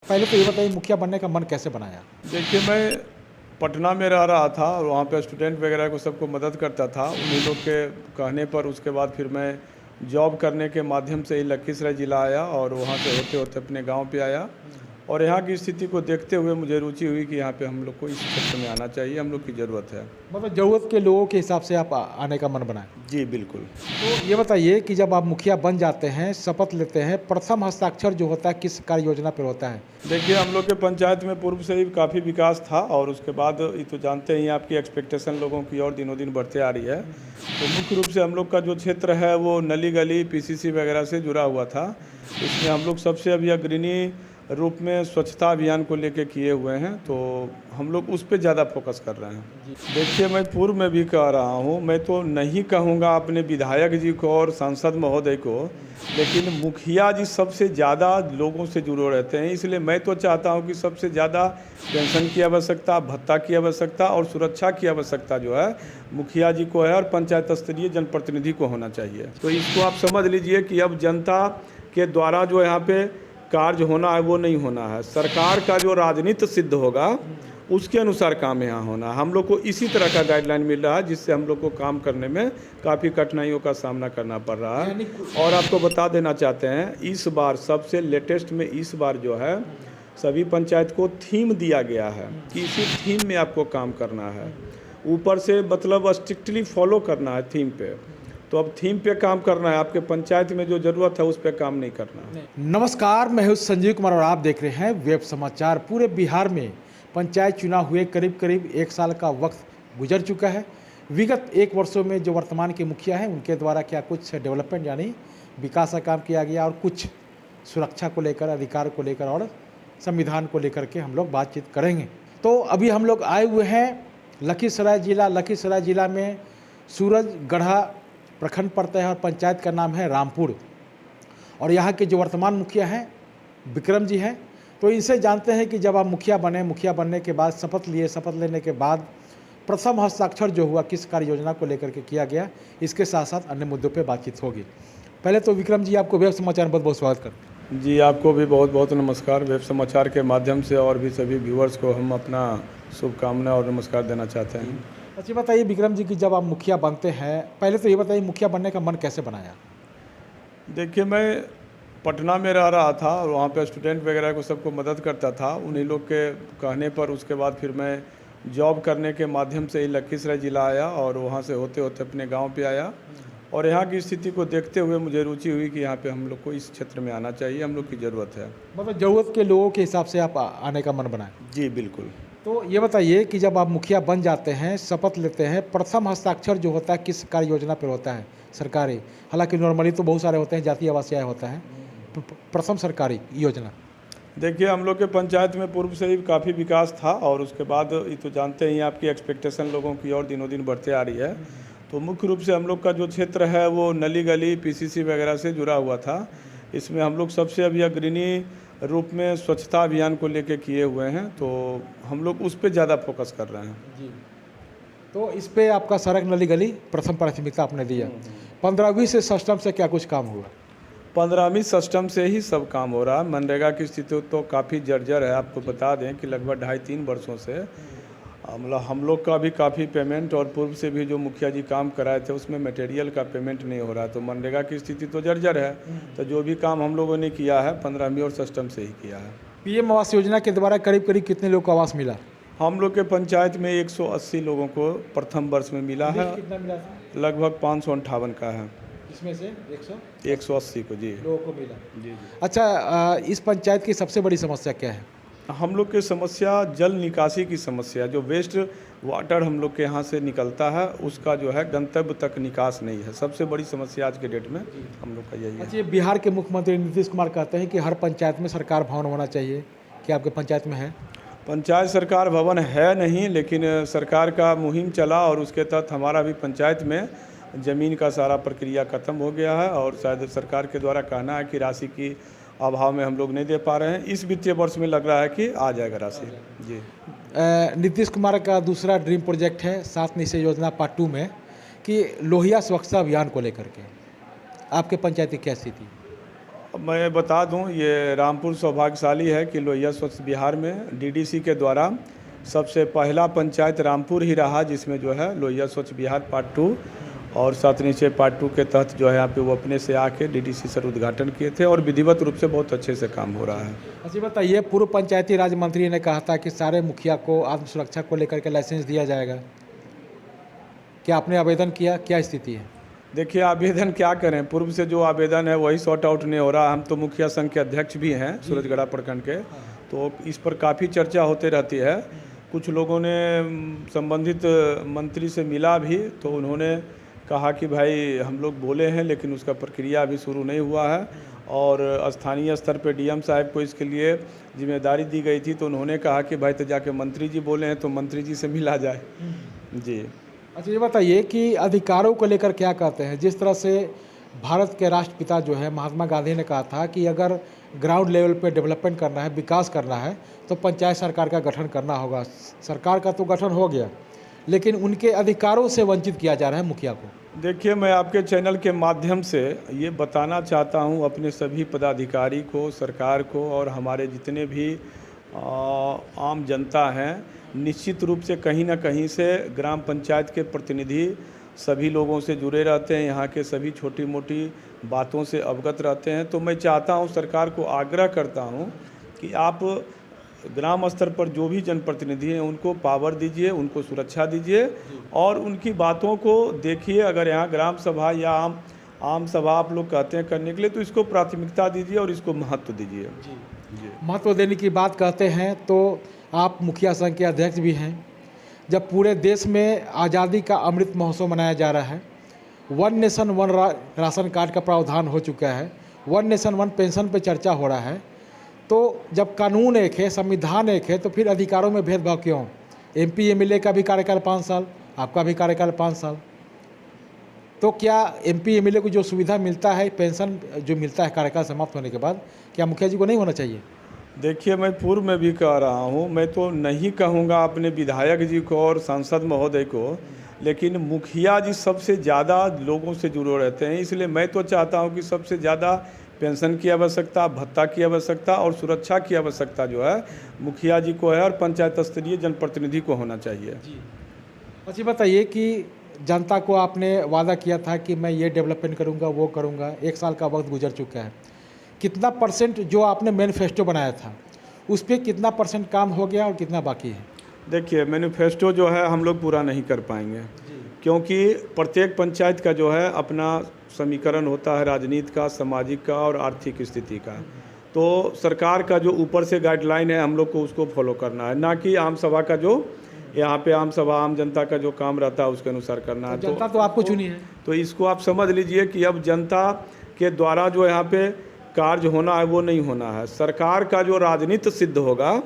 पहले तो ये बताइए मुखिया बनने का मन कैसे बनाया? देखिए, मैं पटना में रह रहा था और वहाँ पे स्टूडेंट वगैरह को सबको मदद करता था। उन्हीं लोग के कहने पर उसके बाद फिर मैं जॉब करने के माध्यम से ही लखीसराय ज़िला आया और वहाँ से होते होते अपने गांव पे आया। और यहाँ की स्थिति को देखते हुए मुझे रुचि हुई कि यहाँ पे हम लोग को इस क्षेत्र में आना चाहिए, हम लोग की ज़रूरत है। मतलब ज़रूरत के लोगों के हिसाब से आप आने का मन बनाए। जी बिल्कुल। तो ये बताइए कि जब आप मुखिया बन जाते हैं, शपथ लेते हैं, प्रथम हस्ताक्षर जो होता है किस कार्य योजना पर होता है? देखिए, हम लोग के पंचायत में पूर्व से ही काफ़ी विकास था और उसके बाद ये तो जानते ही हैं, आपकी एक्सपेक्टेशन लोगों की और दिनों दिन बढ़ते आ रही है। तो मुख्य रूप से हम लोग का जो क्षेत्र है वो नली गली पीसीसी वगैरह से जुड़ा हुआ था। इसमें हम लोग सबसे अभी अग्रणी रूप में स्वच्छता अभियान को लेके किए हुए हैं, तो हम लोग उस पर ज़्यादा फोकस कर रहे हैं। देखिए, मैं पूर्व में भी कह रहा हूँ, मैं तो नहीं कहूँगा अपने विधायक जी को और सांसद महोदय को, लेकिन मुखिया जी सबसे ज़्यादा लोगों से जुड़े रहते हैं। इसलिए मैं तो चाहता हूँ कि सबसे ज़्यादा पेंशन की आवश्यकता, भत्ता की आवश्यकता और सुरक्षा की आवश्यकता जो है मुखिया जी को है और पंचायत स्तरीय जनप्रतिनिधि को होना चाहिए। तो इसको आप समझ लीजिए कि अब जनता के द्वारा जो यहाँ पे कार्य होना है वो नहीं होना है, सरकार का जो राजनीति सिद्ध होगा उसके अनुसार काम यहाँ होना। हम लोग को इसी तरह का गाइडलाइन मिल रहा है, जिससे हम लोग को काम करने में काफ़ी कठिनाइयों का सामना करना पड़ रहा है। और आपको बता देना चाहते हैं, इस बार सबसे लेटेस्ट में इस बार जो है सभी पंचायत को थीम दिया गया है कि इसी थीम में आपको काम करना है, ऊपर से मतलब स्ट्रिक्टली फॉलो करना है थीम पे। तो अब थीम पे काम करना है, आपके पंचायत में जो ज़रूरत है उस पे काम नहीं करना है। नमस्कार, मैं हूं संजीव कुमार और आप देख रहे हैं वेब समाचार। पूरे बिहार में पंचायत चुनाव हुए करीब करीब 1 साल का वक्त गुजर चुका है। विगत 1 वर्षों में जो वर्तमान के मुखिया हैं उनके द्वारा क्या कुछ डेवलपमेंट यानी विकास का काम किया गया और कुछ सुरक्षा को लेकर, अधिकार को लेकर और संविधान को लेकर के हम लोग बातचीत करेंगे। तो अभी हम लोग आए हुए हैं लखीसराय जिला में सूरजगढ़ा प्रखंड पड़ता है और पंचायत का नाम है रामपुर। और यहाँ के जो वर्तमान मुखिया हैं विक्रम जी हैं। तो इनसे जानते हैं कि जब आप मुखिया बने, मुखिया बनने के बाद शपथ लिए, शपथ लेने के बाद प्रथम हस्ताक्षर जो हुआ किस कार्य योजना को लेकर के किया गया, इसके साथ साथ अन्य मुद्दों पे बातचीत होगी। पहले तो विक्रम जी आपको वेब समाचार में बहुत बहुत स्वागत करते हैं। जी, आपको भी बहुत बहुत नमस्कार। वेब समाचार के माध्यम से और भी सभी व्यूअर्स को हम अपना शुभकामना और नमस्कार देना चाहते हैं। अच्छा बताइए विक्रम जी कि जब आप मुखिया बनते हैं, पहले तो ये बताइए मुखिया बनने का मन कैसे बनाया? देखिए, मैं पटना में रह रहा था और वहाँ पे स्टूडेंट वगैरह को सबको मदद करता था। उन्हीं लोग के कहने पर उसके बाद फिर मैं जॉब करने के माध्यम से ही लखीसराय ज़िला आया और वहाँ से होते होते अपने गांव पे आया। और यहाँ की स्थिति को देखते हुए मुझे रुचि हुई कि यहाँ पे हम लोग को इस क्षेत्र में आना चाहिए, हम लोग की ज़रूरत है। मतलब ज़रूरत के लोगों के हिसाब से आप आने का मन बनाए। जी बिल्कुल। तो ये बताइए कि जब आप मुखिया बन जाते हैं, शपथ लेते हैं, प्रथम हस्ताक्षर जो होता है किस कार्य योजना पर होता है? सरकारी, हालांकि नॉर्मली तो बहुत सारे होते हैं, जातीय आवासीय होता है, प्रथम सरकारी योजना। देखिए, हम लोग के पंचायत में पूर्व से ही काफ़ी विकास था और उसके बाद ये तो जानते ही हैं, आपकी एक्सपेक्टेशन लोगों की और दिनों दिन बढ़ते आ रही है। तो मुख्य रूप से हम लोग का जो क्षेत्र है वो नली गली पीसीसी वगैरह से जुड़ा हुआ था। इसमें हम लोग सबसे अभी अग्रणी रूप में स्वच्छता अभियान को लेके किए हुए हैं, तो हम लोग उस पर ज़्यादा फोकस कर रहे हैं। जी, तो इस पे आपका सड़क नली गली प्रथम प्राथमिकता आपने दिया। 15वीं से सष्टम से क्या कुछ काम हुआ? 15वीं सष्टम से ही सब काम हो रहा है। मनरेगा की स्थिति तो काफ़ी जर्जर है। आपको बता दें कि लगभग 2.5-3 वर्षों से मतलब हम लोग का भी काफ़ी पेमेंट और पूर्व से भी जो मुखिया जी काम कराए थे उसमें मटेरियल का पेमेंट नहीं हो रहा है। तो मनरेगा की स्थिति तो जर्जर है। तो जो भी काम हम लोगों ने किया है 15वीं और सष्टम से ही किया है। पीएम आवास योजना के द्वारा करीब करीब कितने लोग को आवास मिला? हम लोग के पंचायत में 180 लोगों को प्रथम वर्ष में मिला है। कितना मिला था? लगभग 558 का है। इसमें से 180 को जी लोगों को मिला। जी। अच्छा, इस पंचायत की सबसे बड़ी समस्या क्या है? हम लोग की समस्या जल निकासी की समस्या, जो वेस्ट वाटर हम लोग के यहाँ से निकलता है उसका जो है गंतव्य तक निकास नहीं है। सबसे बड़ी समस्या आज के डेट में हम लोग का यही है। अच्छा, ये बिहार के मुख्यमंत्री नीतीश कुमार कहते हैं कि हर पंचायत में सरकार भवन होना चाहिए, क्या आपके पंचायत में है? पंचायत सरकार भवन है नहीं, लेकिन सरकार का मुहिम चला और उसके तहत हमारा भी पंचायत में ज़मीन का सारा प्रक्रिया खत्म हो गया है और शायद सरकार के द्वारा कहना है कि राशि की अभाव में हम लोग नहीं दे पा रहे हैं। इस वित्तीय वर्ष में लग रहा है कि आ जाएगा राशि। जी, नीतीश कुमार का दूसरा ड्रीम प्रोजेक्ट है 7 निश्चय योजना पार्ट 2 में कि लोहिया स्वच्छता अभियान को लेकर के आपके पंचायत की क्या स्थिति? मैं बता दूं, ये रामपुर सौभाग्यशाली है कि लोहिया स्वच्छ बिहार में डीडीसी के द्वारा सबसे पहला पंचायत रामपुर ही रहा जिसमें जो है लोहिया स्वच्छ बिहार पार्ट 2 और सतनीचे पार्ट 2 के तहत जो है यहाँ पे वो अपने से आके डीडीसी सर उद्घाटन किए थे और विधिवत रूप से बहुत अच्छे से काम हो रहा है। अच्छा बताइए, पूर्व पंचायती राज मंत्री ने कहा था कि सारे मुखिया को आत्म सुरक्षा को लेकर के लाइसेंस दिया जाएगा, क्या आपने आवेदन किया, क्या स्थिति है? देखिए, आवेदन क्या करें, पूर्व से जो आवेदन है वही सॉर्ट आउट नहीं हो रहा। हम तो मुखिया संघ के अध्यक्ष भी हैं सूरजगढ़ा प्रखंड के, तो इस पर काफ़ी चर्चा होते रहती है। कुछ लोगों ने संबंधित मंत्री से मिला भी, तो उन्होंने कहा कि भाई हम लोग बोले हैं लेकिन उसका प्रक्रिया अभी शुरू नहीं हुआ है और स्थानीय स्तर पे डीएम साहब को इसके लिए जिम्मेदारी दी गई थी, तो उन्होंने कहा कि भाई तो जाके मंत्री जी बोले हैं तो मंत्री जी से मिला जाए। जी। अच्छा ये बताइए कि अधिकारों को लेकर क्या कहते हैं? जिस तरह से भारत के राष्ट्रपिता जो है महात्मा गांधी ने कहा था कि अगर ग्राउंड लेवल पे डेवलपमेंट करना है, विकास करना है, तो पंचायत सरकार का गठन करना होगा। सरकार का तो गठन हो गया, लेकिन उनके अधिकारों से वंचित किया जा रहा है मुखिया को। देखिए, मैं आपके चैनल के माध्यम से ये बताना चाहता हूँ अपने सभी पदाधिकारी को, सरकार को और हमारे जितने भी आम जनता हैं, निश्चित रूप से कहीं ना कहीं से ग्राम पंचायत के प्रतिनिधि सभी लोगों से जुड़े रहते हैं, यहाँ के सभी छोटी मोटी बातों से अवगत रहते हैं। तो मैं चाहता हूँ, सरकार को आग्रह करता हूँ कि आप ग्राम स्तर पर जो भी जनप्रतिनिधि हैं उनको पावर दीजिए, उनको सुरक्षा दीजिए और उनकी बातों को देखिए। अगर यहाँ ग्राम सभा या आम सभा आप लोग कहते हैं करने के लिए, तो इसको प्राथमिकता दीजिए और इसको महत्व दीजिए। जी। महत्व देने की बात कहते हैं तो आप मुखिया संघ के अध्यक्ष भी हैं। जब पूरे देश में आज़ादी का अमृत महोत्सव मनाया जा रहा है, one nation one ration card का प्रावधान हो चुका है, वन नेशन वन पेंशन पे चर्चा हो रहा है, तो जब कानून एक है, संविधान एक है, तो फिर अधिकारों में भेदभाव क्यों? एमपी एमएलए का भी कार्यकाल 5 साल, आपका भी कार्यकाल 5 साल, तो क्या एमपी एमएलए को जो सुविधा मिलता है, पेंशन जो मिलता है कार्यकाल समाप्त होने के बाद, क्या मुखिया जी को नहीं होना चाहिए? देखिए, मैं पूर्व में भी कह रहा हूँ, मैं तो नहीं कहूँगा अपने विधायक जी को और सांसद महोदय को, लेकिन मुखिया जी सबसे ज़्यादा लोगों से जुड़े रहते हैं। इसलिए मैं तो चाहता हूँ कि सबसे ज़्यादा पेंशन की आवश्यकता, भत्ता की आवश्यकता और सुरक्षा की आवश्यकता जो है मुखिया जी को है और पंचायत स्तरीय जनप्रतिनिधि को होना चाहिए। अच्छा बताइए कि जनता को आपने वादा किया था कि मैं ये डेवलपमेंट करूँगा, वो करूँगा, 1 साल का वक्त गुजर चुका है, कितना परसेंट जो आपने मैनिफेस्टो बनाया था उस पर कितना परसेंट काम हो गया और कितना बाकी है? देखिए, मैनिफेस्टो जो है हम लोग पूरा नहीं कर पाएंगे, क्योंकि प्रत्येक पंचायत का जो है अपना समीकरण होता है, राजनीति का, सामाजिक का और आर्थिक स्थिति का। तो सरकार का जो ऊपर से गाइडलाइन है हम लोग को उसको फॉलो करना है, ना कि आम सभा का जो यहाँ पे आम सभा आम जनता का जो काम रहता है उसके अनुसार करना है। जनता तो आपको चुनी है, तो इसको आप समझ लीजिए कि अब जनता के द्वारा जो यहाँ पे कार्य होना है वो नहीं होना है, सरकार का जो राजनीति सिद्ध होगा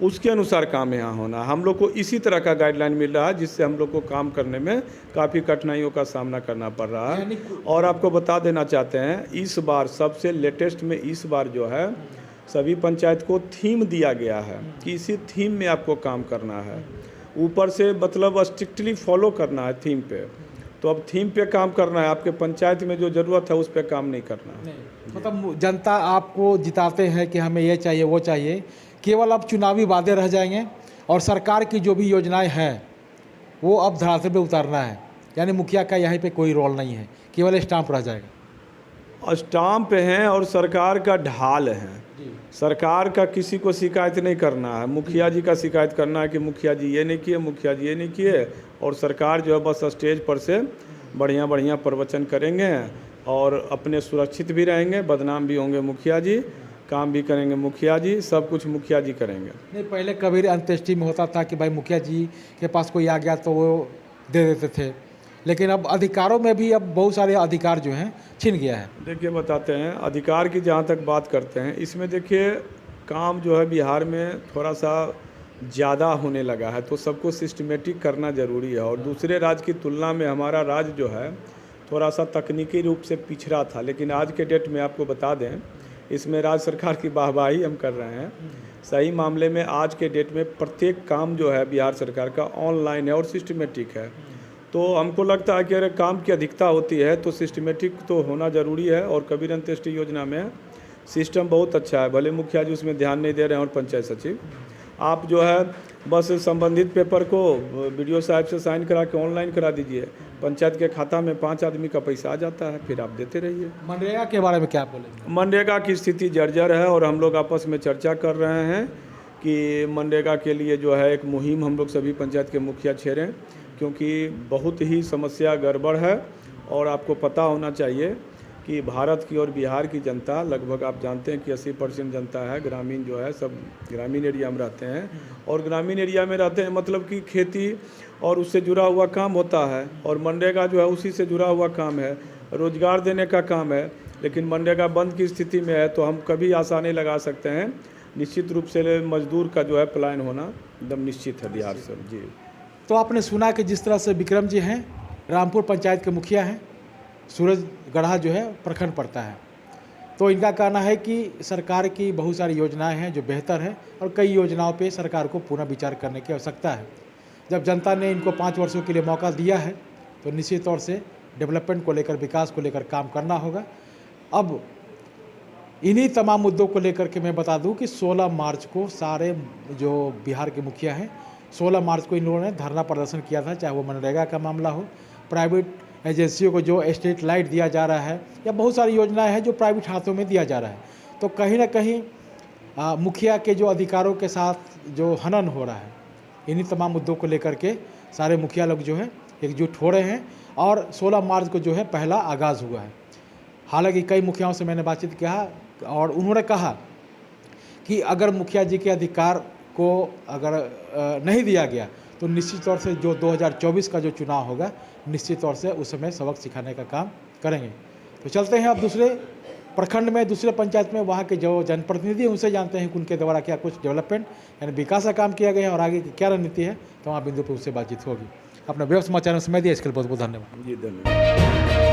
उसके अनुसार काम यहाँ होना है। हम लोग को इसी तरह का गाइडलाइन मिल रहा है जिससे हम लोग को काम करने में काफ़ी कठिनाइयों का सामना करना पड़ रहा है। और आपको बता देना चाहते हैं, इस बार सबसे लेटेस्ट में इस बार जो है सभी पंचायत को थीम दिया गया है कि इसी थीम में आपको काम करना है, ऊपर से मतलब स्ट्रिक्टली फॉलो करना है थीम पे। तो अब थीम पे काम करना है, आपके पंचायत में जो ज़रूरत है उस पर काम नहीं करना है। मतलब जनता आपको जिताते हैं कि हमें ये चाहिए वो चाहिए, केवल अब चुनावी वादे रह जाएंगे और सरकार की जो भी योजनाएं हैं वो अब धरातल पे उतारना है, यानी मुखिया का यहाँ पे कोई रोल नहीं है, केवल स्टाम्प रह जाएगा। स्टाम्प हैं और सरकार का ढाल है, सरकार का किसी को शिकायत नहीं करना है, मुखिया जी का शिकायत करना है कि मुखिया जी ये नहीं किए, मुखिया जी ये नहीं किए। और सरकार जो है बस स्टेज पर से बढ़िया बढ़िया प्रवचन करेंगे और अपने सुरक्षित भी रहेंगे, बदनाम भी होंगे मुखिया जी, काम भी करेंगे मुखिया जी, सब कुछ मुखिया जी करेंगे। नहीं, पहले कबीर अंत्येष्टि में होता था कि भाई मुखिया जी के पास कोई आ गया तो वो दे देते थे, लेकिन अब अधिकारों में भी अब बहुत सारे अधिकार जो हैं छिन गया है। देखिए, बताते हैं अधिकार की जहाँ तक बात करते हैं, इसमें देखिए काम जो है बिहार में थोड़ा सा ज़्यादा होने लगा है, तो सबको सिस्टमेटिक करना ज़रूरी है। और दूसरे राज्य की तुलना में हमारा राज्य जो है थोड़ा सा तकनीकी रूप से पिछड़ा था, लेकिन आज के डेट में आपको बता दें इसमें राज्य सरकार की वाहवाही हम कर रहे हैं। सही मामले में आज के डेट में प्रत्येक काम जो है बिहार सरकार का ऑनलाइन है और सिस्टमेटिक है। तो हमको लगता है कि अगर काम की अधिकता होती है तो सिस्टमेटिक तो होना ज़रूरी है। और कबीर अंत्येष्टि योजना में सिस्टम बहुत अच्छा है, भले मुखिया जी उसमें ध्यान नहीं दे रहे हैं और पंचायत सचिव। आप जो है बस संबंधित पेपर को बीडीओ साहब से साइन करा के ऑनलाइन करा दीजिए, पंचायत के खाता में 5 आदमी का पैसा आ जाता है, फिर आप देते रहिए। मनरेगा के बारे में क्या बोलेंगे? मनरेगा की स्थिति जर्जर है और हम लोग आपस में चर्चा कर रहे हैं कि मनरेगा के लिए जो है एक मुहिम हम लोग सभी पंचायत के मुखिया छेड़ें, क्योंकि बहुत ही समस्या गड़बड़ है। और आपको पता होना चाहिए कि भारत की और बिहार की जनता लगभग आप जानते हैं कि 80% जनता है ग्रामीण, जो है सब ग्रामीण एरिया में रहते हैं। और ग्रामीण एरिया में रहते हैं मतलब कि खेती और उससे जुड़ा हुआ काम होता है, और मनरेगा जो है उसी से जुड़ा हुआ काम है, रोजगार देने का काम है। लेकिन मनरेगा बंद की स्थिति में है तो हम कभी आशा नहीं लगा सकते हैं। निश्चित रूप से मजदूर का जो है पलायन होना एकदम निश्चित है बिहार से। जी, तो आपने सुना कि जिस तरह से विक्रम जी हैं रामपुर पंचायत के मुखिया हैं, सूरजगढ़ा जो है प्रखंड पड़ता है, तो इनका कहना है कि सरकार की बहुत सारी योजनाएं हैं जो बेहतर है और कई योजनाओं पे सरकार को पुनः विचार करने की आवश्यकता है। जब जनता ने इनको 5 वर्षों के लिए मौका दिया है तो निश्चित तौर से डेवलपमेंट को लेकर, विकास को लेकर काम करना होगा। अब इन्हीं तमाम मुद्दों को लेकर के मैं बता दूं कि 16 मार्च को सारे जो बिहार के मुखिया हैं, 16 मार्च को इन लोगों ने धरना प्रदर्शन किया था, चाहे वो मनरेगा का मामला हो, प्राइवेट एजेंसियों को जो स्ट्रीट लाइट दिया जा रहा है, या बहुत सारी योजनाएं हैं जो प्राइवेट हाथों में दिया जा रहा है। तो कहीं ना कहीं मुखिया के जो अधिकारों के साथ जो हनन हो रहा है, इन्हीं तमाम मुद्दों को लेकर के सारे मुखिया लोग जो है एकजुट हो रहे हैं और 16 मार्च को जो है पहला आगाज़ हुआ है। हालांकि कई मुखियाओं से मैंने बातचीत किया और उन्होंने कहा कि अगर मुखिया जी के अधिकार को अगर नहीं दिया गया तो निश्चित तौर से जो 2024 का जो चुनाव होगा, निश्चित तौर से उस समय सबक सिखाने का काम करेंगे। तो चलते हैं अब दूसरे प्रखंड में, दूसरे पंचायत में, वहाँ के जो जनप्रतिनिधि हैं उनसे जानते हैं कि उनके द्वारा क्या कुछ डेवलपमेंट यानी विकास का काम किया गया है और आगे की क्या रणनीति है। तो वहाँ बिंदु पर उससे बातचीत होगी। अपना व्यव समाचार में समय दिया, इसके लिए बहुत बहुत धन्यवाद। जी धन्यवाद।